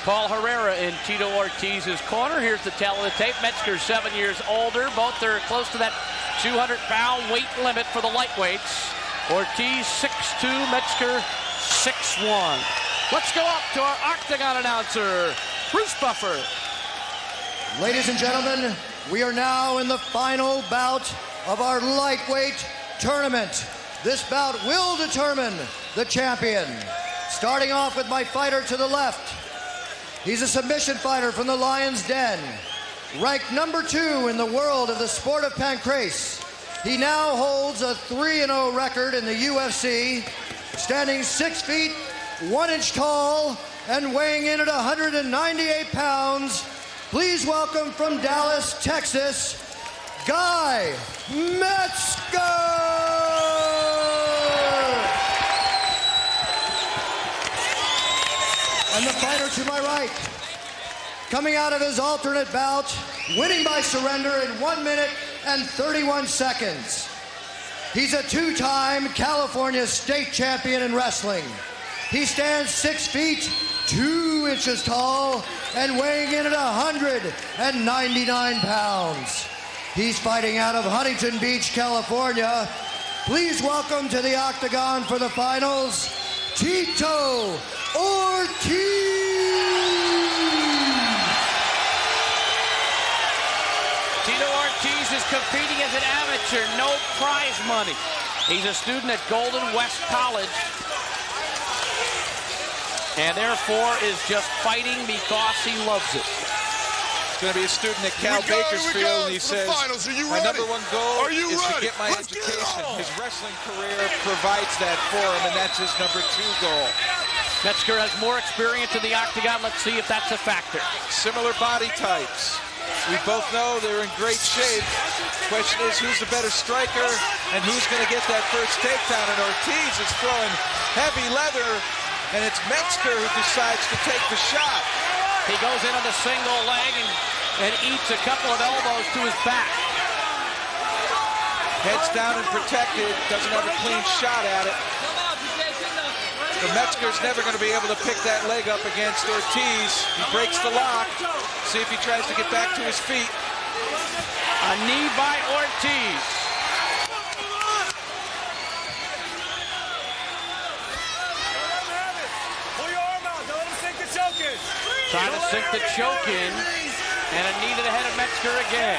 Paul Herrera in Tito Ortiz's corner. Here's the tail of the tape. Mezger's 7 years older. Both are close to that 200-pound weight limit for the lightweights. Ortiz 6'2", Mezger 6'1". Let's go up to our Octagon announcer, Bruce Buffer. Ladies and gentlemen, we are now in the final bout of our lightweight tournament. This bout will determine the champion. Starting off with my fighter to the left. He's a submission fighter from the Lion's Den. Ranked number 2 in the world of the sport of pancrase. He now holds a 3-0 record in the UFC, standing 6 feet, 1 inch tall, and weighing in at 198 pounds. Please welcome from Dallas, Texas, Guy Mezger! And the fighter to my right, coming out of his alternate bout, winning by surrender in 1 minute and 31 seconds. He's a 2-time California state champion in wrestling. He stands 6 feet, 2 inches tall, and weighing in at 199 pounds. He's fighting out of Huntington Beach, California. Please welcome to the Octagon for the finals, Tito Ortiz! Tito Ortiz is competing as an amateur, no prize money. He's a student at Golden West College, and therefore is just fighting because he loves it. He's going to be a student at Cal Bakersfield, and he says, my number 1 goal is to get my education. His wrestling career provides that for him, and that's his number 2 goal. Mezger has more experience in the Octagon. Let's see if that's a factor. Similar body types. We both know they're in great shape. Question is, who's the better striker and who's going to get that first takedown? And Ortiz is throwing heavy leather, and it's Mezger who decides to take the shot. He goes in on the single leg and eats a couple of elbows to his back. Heads down and protected, doesn't have a clean shot at it. But Mezger's never going to be able to pick that leg up against Ortiz. He breaks the lock. See if he tries to get back to his feet. A knee by Ortiz. Pull your arm out. Don't let him sink the choke in. Trying to sink the choke in. And a knee to the head of Mezger again.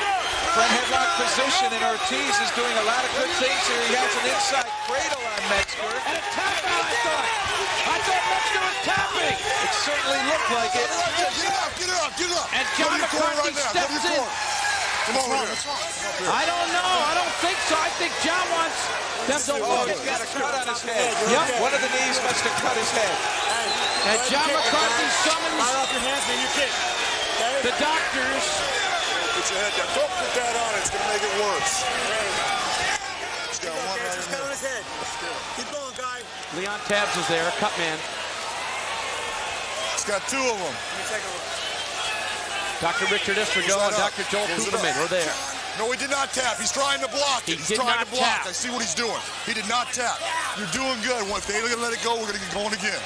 Front headlock position, and Ortiz is doing a lot of good things here. He has an inside cradle on Mezger. And a tap out, I thought Mezger was tapping. It certainly looked like it. Get it up. And John McCarthy steps in. Come on, I don't know. I don't think so. I think John wants them to Oh, look he's got a cut on his head. Yep. One of the knees must have cut his head. And John McCarthy summons off your hands, man. You kick. the doctors. Put your head down. Don't put that on. It's going to make it worse. He's got one right in on his head. Keep going, guy. Leon Tabbs is there, cut man. He's got 2 of them. Dr. Richard Estrego and Dr. Joel Cooperman are there. No, he did not tap. He's trying to block it. He's trying to block. I see what he's doing. He did not tap. You're doing good. If they're going to let it go, we're going to get going again.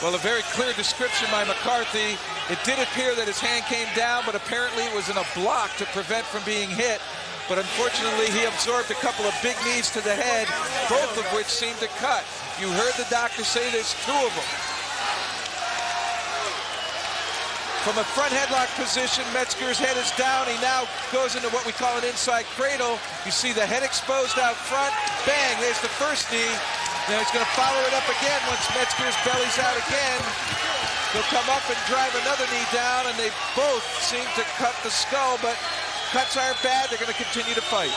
Well, a very clear description by McCarthy. It did appear that his hand came down, but apparently it was in a block to prevent from being hit. But unfortunately, he absorbed a couple of big knees to the head, both of which seemed to cut. You heard the doctor say there's 2 of them. From a front headlock position, Mezger's head is down. He now goes into what we call an inside cradle. You see the head exposed out front. Bang, there's the first knee. Now he's going to follow it up again once Mezger's belly's out again. He'll come up and drive another knee down, and they both seem to cut the skull, but cuts aren't bad. They're going to continue to fight.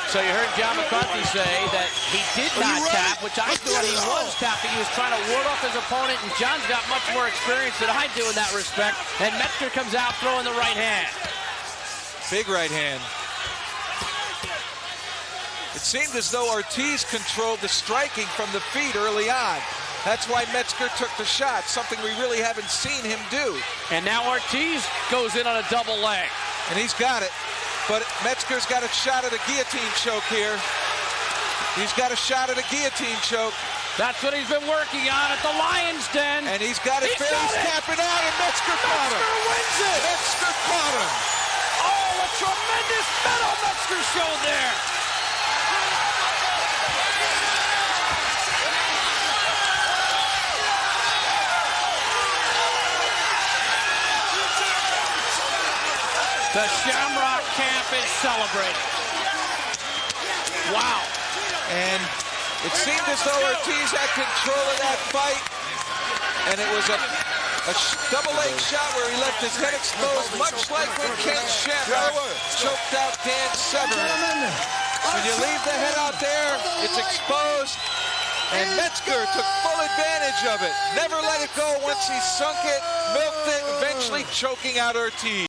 So you heard John McCarthy say that he did not tap, which I thought he was tapping. He was trying to ward off his opponent, and John's got much more experience than I do in that respect. And Mezger comes out throwing the right hand. Big right hand. It seemed as though Ortiz controlled the striking from the feet early on. That's why Mezger took the shot, something we really haven't seen him do. And now Ortiz goes in on a double leg. And he's got it. But Metzger's got a shot at a guillotine choke here. He's got a shot at a guillotine choke. That's what he's been working on at the Lion's Den. And he's got it fair. He's tapping out, and Mezger caught him. Mezger wins it. Mezger caught him. Oh, a tremendous medal Mezger showed there. The Shamrock camp is celebrating. Wow. And it seemed as though Ortiz had control of that fight. And it was a double leg shot where he left his head exposed, much like when Ken Shamrock choked out Dan Severn. When you leave the head out there, it's exposed. And Mezger took full advantage of it. Never let it go once he sunk it, milked it, eventually choking out Ortiz.